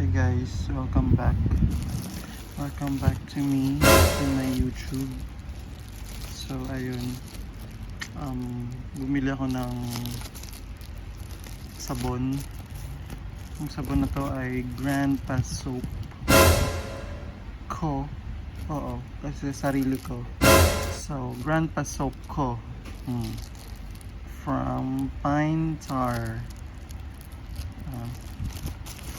Hi guys, welcome back. Welcome back to me, to my YouTube. So ayun, bumili ako ng sabon. Yung sabon na to ay Granpa soap ko. Oo, kasi sarili ko. So Granpa soap ko. From Pine Tar.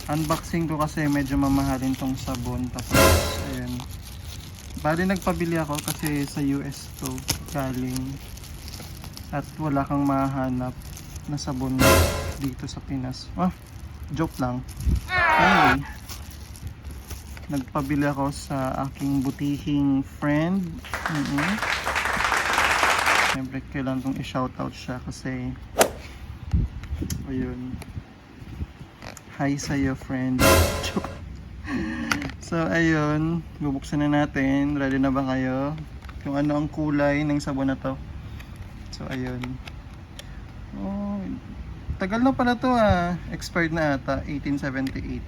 Unboxing ko kasi medyo mamahalin tong sabon. Tapos ayun, bali nagpabili ako kasi sa US to galing, at wala kang mahanap na sabon dito sa Pinas. Joke lang. Anyway, nagpabili ako sa aking butihing friend. Siyempre kailangan kong i-shoutout siya kasi ayun, hi sa'yo friend. So ayun, bubuksan na natin. Ready na ba kayo? Kung ano ang kulay ng sabon na to. So ayun. Oh, tagal na pala to expired na ata, 1878.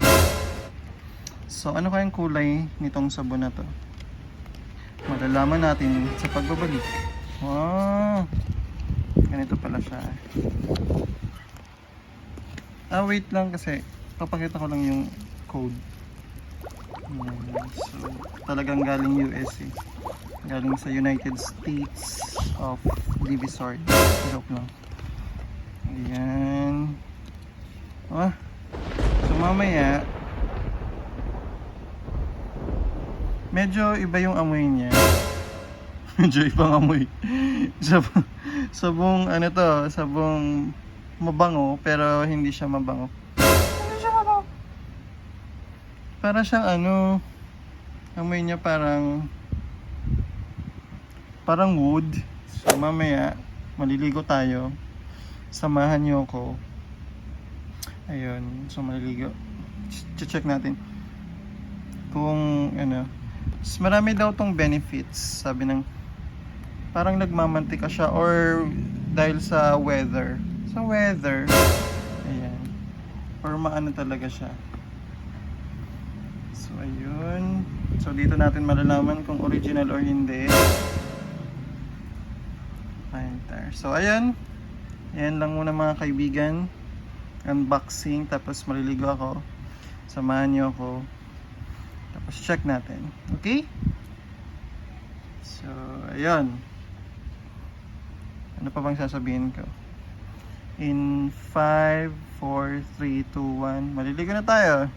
So ano kayang kulay nitong sabon na to? Malalaman natin sa pagbabalik. Ganito pala siya. Wait lang kasi papakita ko lang yung code. So talagang galing US galing sa United States of Divisory. Joke lang. Ayan. So mamaya medyo iba yung amoy niya. Medyo ibang amoy. Sabong ano to, sabong mabango pero hindi siya mabango. Para siyang amoy niya parang wood. So mamaya maliligo tayo. Samahan niyo ako. Ayun, so maliligo. Check natin kung marami daw tong benefits. Sabi ng parang nagmamantika siya or dahil sa weather. Ayan. Or maano talaga siya. So ayun. So dito natin malalaman kung original or hindi. So ayan. Ayan lang muna mga kaibigan. Unboxing, tapos maliligo ako. Samahan niyo ako. Tapos check natin. Okay? So ayun. Ano pa bang sasabihin ko? In 5, 4, 3, 2, 1. Maliligo na tayo.